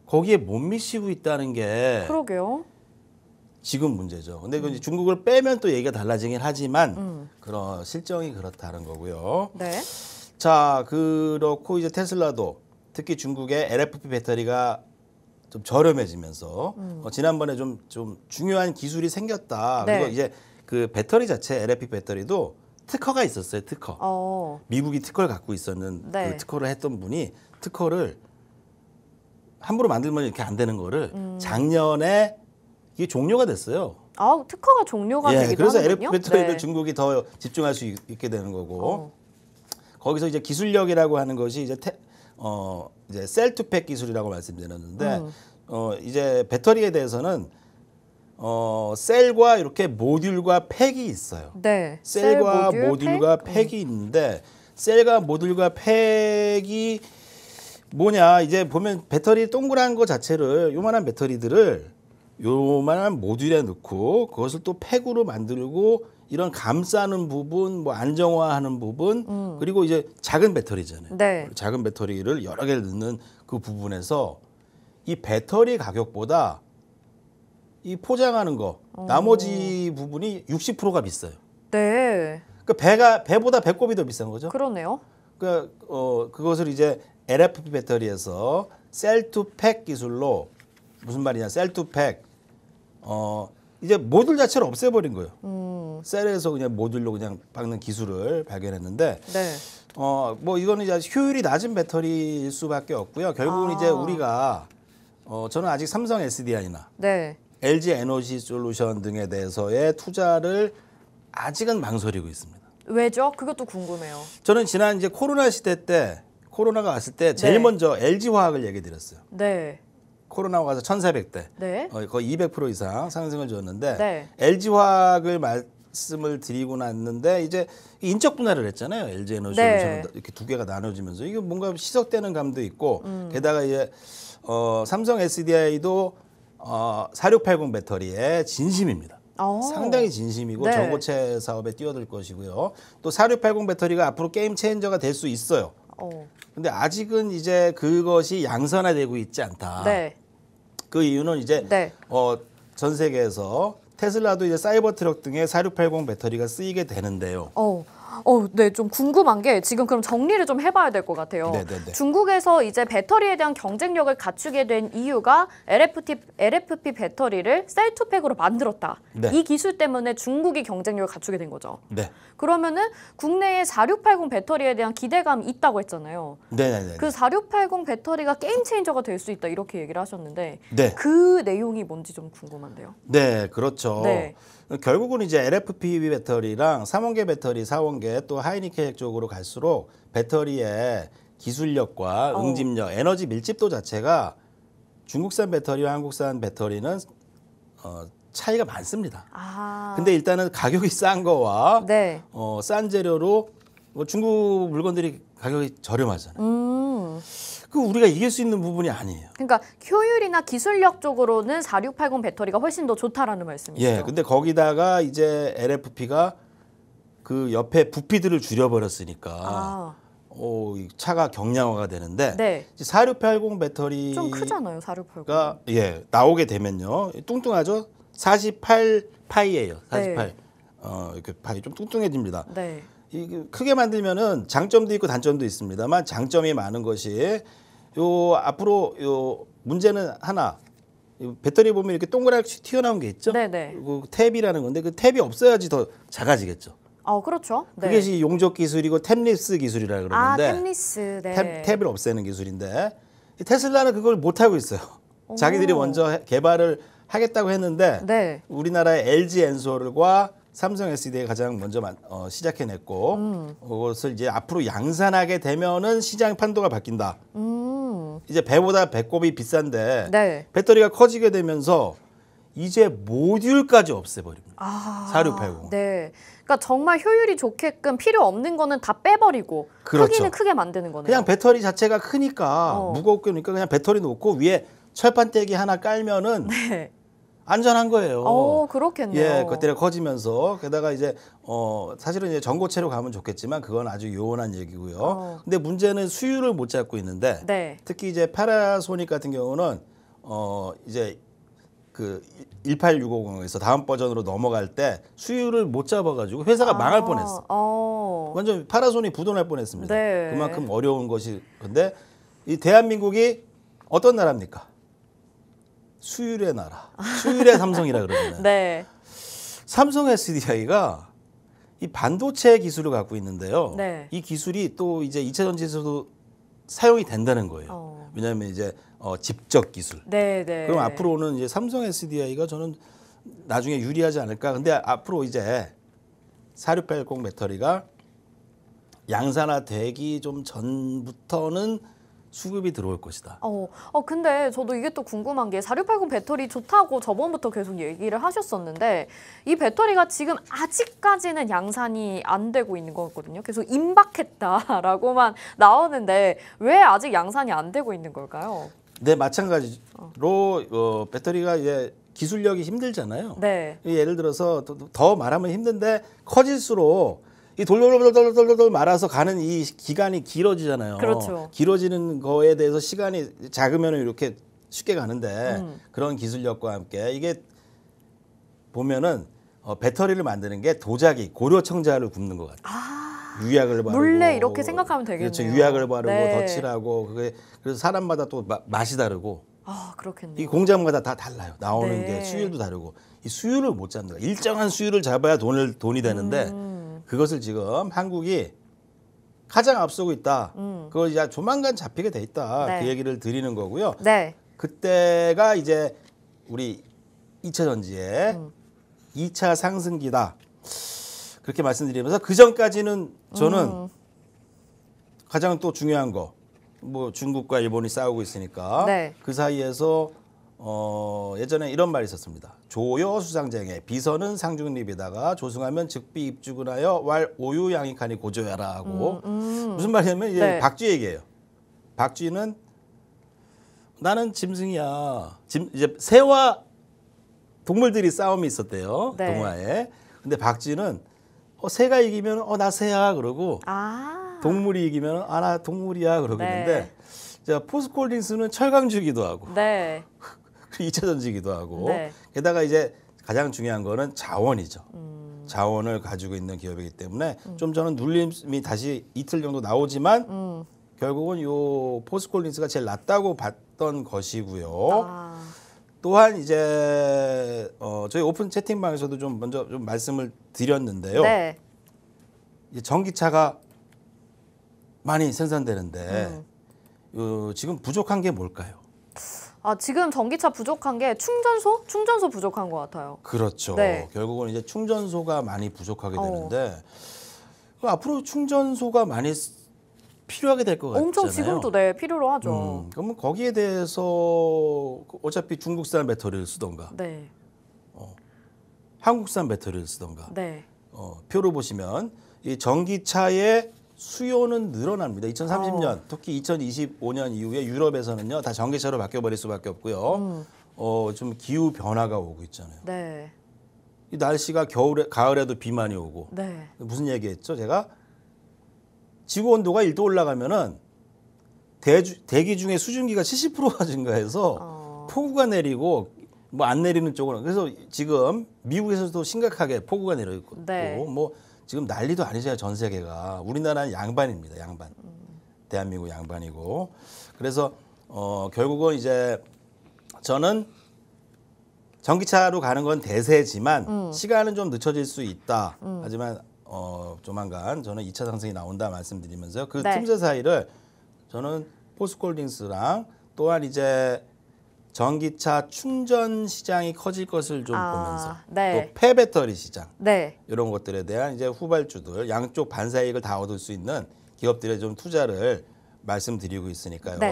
거기에 못 미치고 있다는 게 그러게요. 지금 문제죠. 근데 그 중국을 빼면 또 얘기가 달라지긴 하지만 그런 실정이 그렇다는 거고요. 네. 자, 그렇고 이제 테슬라도 특히 중국의 LFP 배터리가 좀 저렴해지면서 지난번에 좀 중요한 기술이 생겼다. 네. 그리고 이제 그 배터리 자체 LFP 배터리도 특허가 있었어요. 특허. 미국이 특허를 갖고 있었는 네. 그 특허를 했던 분이 특허를 함부로 만들면 이렇게 안 되는 거를 작년에 이게 종료가 됐어요. 특허가 종료가 되기도 그래서 하는군요. LFP 배터리를 네. 중국이 더 집중할 수 있게 되는 거고 거기서 이제 기술력이라고 하는 것이 이제 이제 셀투팩 기술이라고 말씀드렸는데 이제 배터리에 대해서는 셀과 이렇게 모듈과 팩이 있어요. 네. 셀과 셀, 모듈과 팩이 있는데 셀과 모듈과 팩이 뭐냐 이제 보면 배터리 동그란 거 자체를 요만한 배터리들을 요만한 모듈에 넣고 그것을 또 팩으로 만들고 이런 감싸는 부분, 뭐 안정화하는 부분, 그리고 이제 작은 배터리잖아요. 네. 작은 배터리를 여러 개를 넣는 그 부분에서 이 배터리 가격보다 이 포장하는 거 나머지 부분이 60%가 비싸요. 네. 그러니까 배보다 배꼽이 더 비싼 거죠. 그러네요. 그러니까 그것을 이제 LFP 배터리에서 셀투팩 기술로 무슨 말이냐? 셀투팩 이제 모듈 자체를 없애버린 거예요. 셀에서 그냥 모듈로 그냥 박는 기술을 발견했는데, 네. 뭐 이거는 이제 효율이 낮은 배터리일 수밖에 없고요. 결국은 이제 우리가 저는 아직 삼성 SDI나 네. LG 에너지 솔루션 등에 대해서의 투자를 아직은 망설이고 있습니다. 왜죠? 그것도 궁금해요. 저는 지난 이제 코로나 시대 때 코로나가 왔을 때 제일 네. 먼저 LG 화학을 얘기 드렸어요. 네. 코로나가 와서 1,400대, 네. 거의 200% 이상 상승을 줬는데 네. LG 화학을 말씀을 드리고 났는데 이제 인적 분할을 했잖아요. LG 에너지 네. 솔루션은 이렇게 두 개가 나눠지면서 이게 뭔가 시석되는 감도 있고 게다가 이제 삼성 SDI도 4680 배터리에 진심입니다. 상당히 진심이고 네. 전고체 사업에 뛰어들 것이고요. 또 4680 배터리가 앞으로 게임 체인저가 될 수 있어요. 근데 아직은 이제 그것이 양산화되고 있지 않다. 네. 그 이유는 이제 네. 전 세계에서 테슬라도 이제 사이버 트럭 등에 4680 배터리가 쓰이게 되는데요. 네, 좀 궁금한 게 지금 그럼 정리를 좀 해봐야 될 것 같아요. 네네네. 중국에서 이제 배터리에 대한 경쟁력을 갖추게 된 이유가 LFP 배터리를 셀투팩으로 만들었다. 네. 이 기술 때문에 중국이 경쟁력을 갖추게 된 거죠. 네. 그러면은 국내에 4680 배터리에 대한 기대감이 있다고 했잖아요. 네네네. 그 4680 배터리가 게임 체인저가 될 수 있다 이렇게 얘기를 하셨는데 네. 그 내용이 뭔지 좀 궁금한데요. 네, 그렇죠. 네. 결국은 이제 LFP 배터리랑 3원계 배터리, 4원계 또 하이니켈 쪽으로 갈수록 배터리의 기술력과 응집력, 에너지 밀집도 자체가 중국산 배터리와 한국산 배터리는 차이가 많습니다. 근데 일단은 가격이 싼 거와 네. 싼 재료로 중국 물건들이 가격이 저렴하잖아요. 그 우리가 이길 수 있는 부분이 아니에요. 그러니까 효율이나 기술력 쪽으로는 4680 배터리가 훨씬 더 좋다라는 말씀이시죠? 예, 근데 거기다가 이제 LFP가 그 옆에 부피들을 줄여버렸으니까 이 차가 경량화가 되는데 네. 4680 배터리 좀 크잖아요, 4680. 나오게 되면요. 뚱뚱하죠? 48파이예요. 48. 네. 이렇게 바위 좀 뚱뚱해집니다. 네. 크게 만들면은 장점도 있고 단점도 있습니다만 장점이 많은 것이 요 앞으로 요 문제는 하나. 배터리 보면 이렇게 동그랗게 튀어나온 게 있죠. 네네. 그 탭이라는 건데 그 탭이 없어야지 더 작아지겠죠. 그렇죠. 네. 그게 용접 기술이고 탭리스 기술이라 그러는데 탭리스. 네. 탭을 없애는 기술인데 이 테슬라는 그걸 못 하고 있어요. 자기들이 먼저 개발을 하겠다고 했는데 네. 우리나라의 LG 엔솔과 삼성 SDI가 가장 먼저 시작해냈고 그것을 이제 앞으로 양산하게 되면은 시장 판도가 바뀐다. 이제 배보다 배꼽이 비싼데 네. 배터리가 커지게 되면서 이제 모듈까지 없애버립니다. 4680. 네. 그러니까 정말 효율이 좋게끔 필요 없는 거는 다 빼버리고 그렇죠. 크기는 크게 만드는 거네요. 그냥 배터리 자체가 크니까 무겁게 그러니까 그냥 배터리 놓고 위에 철판떼기 하나 깔면은 네. 안전한 거예요. 그렇겠네요. 예, 배터리가 커지면서 게다가 이제 사실은 이제 전고체로 가면 좋겠지만 그건 아주 요원한 얘기고요. 근데 문제는 수율을 못 잡고 있는데 네. 특히 이제 파나소닉 같은 경우는 이제 그 18650에서 다음 버전으로 넘어갈 때 수율을 못 잡아가지고 회사가 망할 뻔했어. 완전 파나소닉 부도날 뻔했습니다. 네. 그만큼 어려운 것이 근데 이 대한민국이 어떤 나라입니까? 수율의 나라, 수율의 삼성이라 그러잖아요. 네. 삼성 SDI가 이 반도체 기술을 갖고 있는데요. 네. 이 기술이 또 이제 2차 전지에서도 사용이 된다는 거예요. 왜냐하면 이제 집적 기술. 네, 네. 그럼 앞으로는 이제 삼성 SDI가 저는 나중에 유리하지 않을까. 근데 앞으로 이제 4680 배터리가 양산화되기 좀 전부터는 수급이 들어올 것이다. 근데 저도 이게 또 궁금한 게 4680 배터리 좋다고 저번부터 계속 얘기를 하셨었는데 이 배터리가 지금 아직까지는 양산이 안 되고 있는 거거든요. 계속 임박했다라고만 나오는데 왜 아직 양산이 안 되고 있는 걸까요? 네, 마찬가지로 배터리가 이제 기술력이 힘들잖아요. 네. 예를 들어서 더 말하면 힘든데 커질수록 이 돌돌돌돌돌돌 말아서 가는 이 기간이 길어지잖아요. 그렇죠. 길어지는 거에 대해서 시간이 작으면 이렇게 쉽게 가는데 그런 기술력과 함께 이게 보면은 배터리를 만드는 게 도자기, 고려청자를 굽는 것 같아요. 유약을 바르고 몰래 이렇게 생각하면 되겠네요. 그렇죠. 유약을 바르고 네. 덧칠하고 그게 그래서 사람마다 또 맛이 다르고 그렇겠네요. 이 공장마다 다 달라요. 나오는 네. 게 수율도 다르고 이 수율을 못 잡는 거예요. 일정한 수율을 잡아야 돈이 되는데 그것을 지금 한국이 가장 앞서고 있다. 그걸 이제 조만간 잡히게 돼 있다. 네. 그 얘기를 드리는 거고요. 네. 그때가 이제 우리 2차 전지의 2차 상승기다. 그렇게 말씀드리면서 그 전까지는 저는 가장 또 중요한 거, 뭐 중국과 일본이 싸우고 있으니까 네. 그 사이에서 예전에 이런 말이 있었습니다. 조여 수상쟁에 비서는 상중립에다가 조승하면 즉비 입주군 하여 왈 오유 양익하니 고조야라고 무슨 말이냐면 이제 네. 박쥐 얘기예요. 박쥐는 나는 짐승이야. 이제 새와 동물들이 싸움이 있었대요. 네. 동화에. 근데 박쥐는 새가 이기면 나 새야 그러고 동물이 이기면 나 동물이야 그러고 네. 있는데 자, 포스콜린스는 철강주기도 하고 네. 2차 전지기도 하고 네. 게다가 이제 가장 중요한 거는 자원이죠. 자원을 가지고 있는 기업이기 때문에 좀 저는 눌림이 다시 이틀 정도 나오지만 결국은 요 포스콜린스가 제일 낫다고 봤던 것이고요. 또한 이제 저희 오픈 채팅방에서도 좀 먼저 좀 말씀을 드렸는데요. 네. 이제 전기차가 많이 생산되는데 지금 부족한 게 뭘까요? 지금 전기차 부족한 게 충전소 부족한 것 같아요. 그렇죠. 네. 결국은 이제 충전소가 많이 부족하게 되는데 앞으로 충전소가 많이 필요하게 될 것 같잖아요. 엄청 지금도 필요로 하죠. 그러면 거기에 대해서 어차피 중국산 배터리를 쓰던가 네. 한국산 배터리를 쓰던가 네. 표로 보시면 이 전기차의 수요는 늘어납니다. 2030년, 특히 2025년 이후에 유럽에서는요 다 전기차로 바뀌어버릴 수밖에 없고요. 좀 기후 변화가 오고 있잖아요. 네. 이 날씨가 가을에도 비 많이 오고 네. 무슨 얘기했죠? 제가 지구 온도가 1도 올라가면은 대기 중에 수증기가 70%가 증가해서 폭우가 내리고 뭐 안 내리는 쪽으로. 그래서 지금 미국에서도 심각하게 폭우가 내려있고 네. 뭐 지금 난리도 아니잖아요. 전 세계가. 우리나라는 양반입니다. 양반. 대한민국 양반이고. 그래서 결국은 이제 저는 전기차로 가는 건 대세지만 시간은 좀 늦춰질 수 있다. 하지만 조만간 저는 2차 상승이 나온다 말씀드리면서요. 그 네. 틈새 사이를 저는 포스코홀딩스랑 또한 이제 전기차 충전 시장이 커질 것을 좀 보면서 네. 또 폐배터리 시장 네. 이런 것들에 대한 이제 후발주들 양쪽 반사이익을 다 얻을 수 있는 기업들의 좀 투자를 말씀드리고 있으니까요. 네.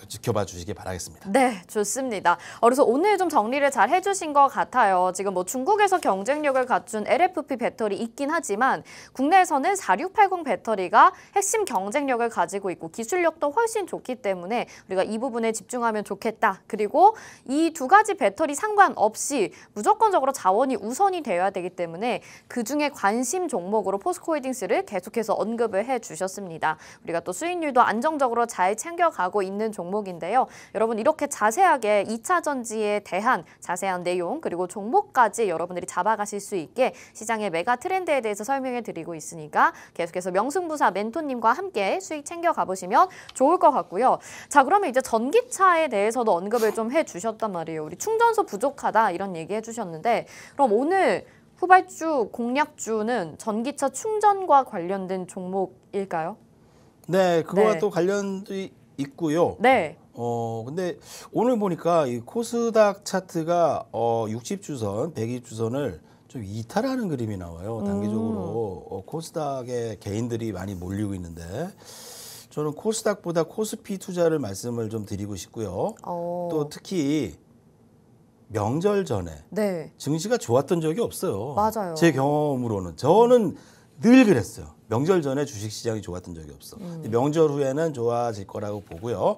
지켜봐 주시기 바라겠습니다. 네, 좋습니다. 그래서 오늘 좀 정리를 잘 해주신 것 같아요. 지금 뭐 중국에서 경쟁력을 갖춘 LFP 배터리 있긴 하지만 국내에서는 4680 배터리가 핵심 경쟁력을 가지고 있고 기술력도 훨씬 좋기 때문에 우리가 이 부분에 집중하면 좋겠다. 그리고 이 두 가지 배터리 상관없이 무조건적으로 자원이 우선이 되어야 되기 때문에 그중에 관심 종목으로 포스코홀딩스를 계속해서 언급을 해주셨습니다. 우리가 또 수익률도 안정적으로 잘 챙겨가고 있는 종목인데요. 여러분 이렇게 자세하게 2차 전지에 대한 자세한 내용 그리고 종목까지 여러분들이 잡아가실 수 있게 시장의 메가 트렌드에 대해서 설명해 드리고 있으니까 계속해서 명승부사 멘토님과 함께 수익 챙겨가 보시면 좋을 것 같고요. 자, 그러면 이제 전기차에 대해서도 언급을 좀 해주셨단 말이에요. 우리 충전소 부족하다 이런 얘기 해주셨는데 그럼 오늘 후발주 공략주는 전기차 충전과 관련된 종목일까요? 네, 그거와 네. 또 관련도 있고요. 네. 근데 오늘 보니까 이 코스닥 차트가 60주선, 120주선을 좀 이탈하는 그림이 나와요. 단기적으로 코스닥에 개인들이 많이 몰리고 있는데 저는 코스닥보다 코스피 투자를 말씀을 좀 드리고 싶고요. 또 특히 명절 전에 네. 증시가 좋았던 적이 없어요. 맞아요. 제 경험으로는 저는 늘 그랬어요. 명절 전에 주식시장이 좋았던 적이 없어. 명절 후에는 좋아질 거라고 보고요.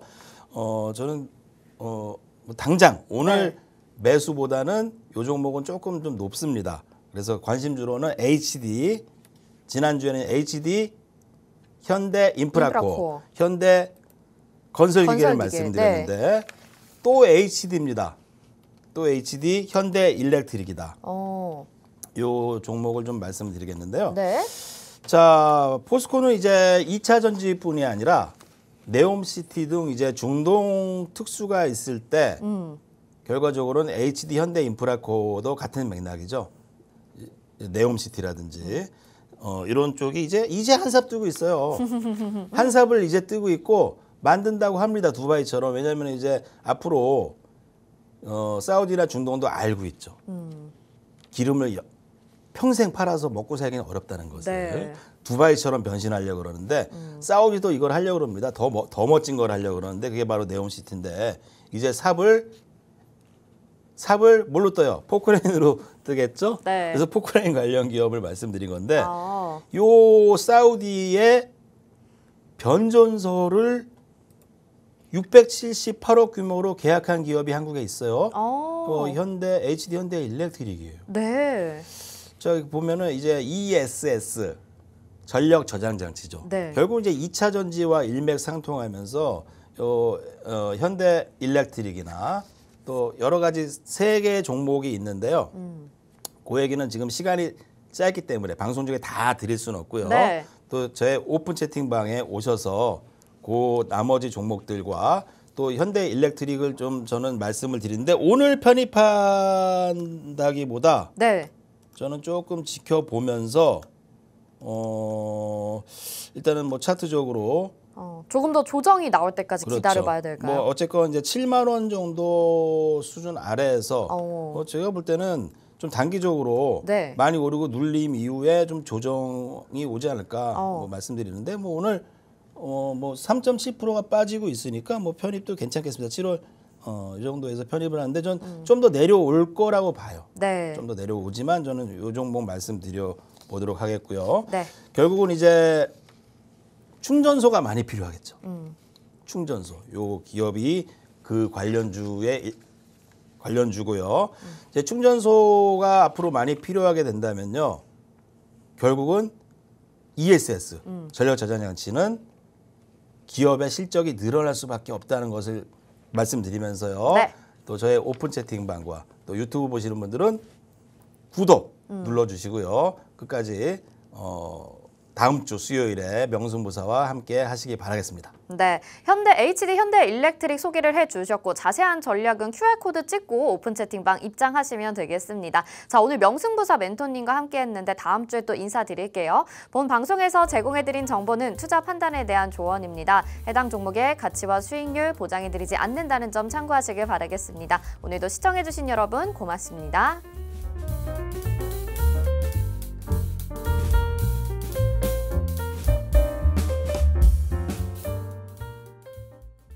저는 뭐 당장 오늘 네. 매수보다는 이 종목은 조금 좀 높습니다. 그래서 관심주로는 HD, 지난주에는 HD, 현대 인프라코, 현대 건설기계를 건설기계, 말씀드렸는데 또 HD입니다. 또 HD, 현대 일렉트릭이다. 요 종목을 좀 말씀드리겠는데요. 네. 자, 포스코는 이제 2차 전지뿐이 아니라 네옴시티 등 이제 중동 특수가 있을 때 결과적으로는 HD 현대 인프라코도 같은 맥락이죠. 네옴시티라든지 이런 쪽이 이제 한삽 뜨고 있어요. 한삽을 이제 뜨고 있고 만든다고 합니다. 두바이처럼. 왜냐하면 이제 앞으로 사우디나 중동도 알고 있죠. 기름을 평생 팔아서 먹고 살기는 어렵다는 것을. 네. 두바이처럼 변신하려고 그러는데 사우디도 이걸 하려고 그럽니다. 더 멋진 걸 하려고 그러는데 그게 바로 네옴시티인데 이제 삽을 뭘로 떠요? 포크레인으로 뜨겠죠? 네. 그래서 포크레인 관련 기업을 말씀드린 건데 아. 요 사우디의 변전소를 678억 규모로 계약한 기업이 한국에 있어요. 현대 HD 현대 일렉트릭이에요. 네. 자 보면은 이제 ESS 전력 저장 장치죠. 네. 결국 이제 2차 전지와 일맥상통하면서 현대 일렉트릭이나 또 여러 가지 세 개의 종목이 있는데요. 그 얘기는 지금 시간이 짧기 때문에 방송 중에 다 드릴 수는 없고요. 네. 또 제 오픈 채팅방에 오셔서 그 나머지 종목들과 또 현대 일렉트릭을 좀 저는 말씀을 드리는데 오늘 편입한다기보다 네. 저는 조금 지켜보면서 일단은 뭐 차트적으로 조금 더 조정이 나올 때까지 그렇죠. 기다려봐야 될까요? 뭐 어쨌건 이제 7만 원 정도 수준 아래에서 제가 볼 때는 좀 단기적으로 네. 많이 오르고 눌림 이후에 좀 조정이 오지 않을까 뭐 말씀드리는데 뭐 오늘 뭐 3.7%가 빠지고 있으니까 뭐 편입도 괜찮겠습니다. 7월 이 정도에서 편입을 하는데 전 좀 더 내려올 거라고 봐요. 네. 좀 더 내려오지만 저는 요 종목 말씀드려 보도록 하겠고요. 네. 결국은 이제 충전소가 많이 필요하겠죠. 충전소. 요 기업이 그 관련주고요. 이제 충전소가 앞으로 많이 필요하게 된다면요. 결국은 ESS, 전력 저장 장치는 기업의 실적이 늘어날 수밖에 없다는 것을 말씀드리면서요. 네. 또 저의 오픈 채팅방과 또 유튜브 보시는 분들은 구독 눌러주시고요. 끝까지 다음 주 수요일에 명승부사와 함께 하시기 바라겠습니다. 네, 현대 HD 현대일렉트릭 소개를 해주셨고 자세한 전략은 QR코드 찍고 오픈 채팅방 입장하시면 되겠습니다. 자, 오늘 명승부사 멘토님과 함께했는데 다음 주에 또 인사드릴게요. 본 방송에서 제공해드린 정보는 투자 판단에 대한 조언입니다. 해당 종목의 가치와 수익률 보장해드리지 않는다는 점 참고하시길 바라겠습니다. 오늘도 시청해주신 여러분 고맙습니다.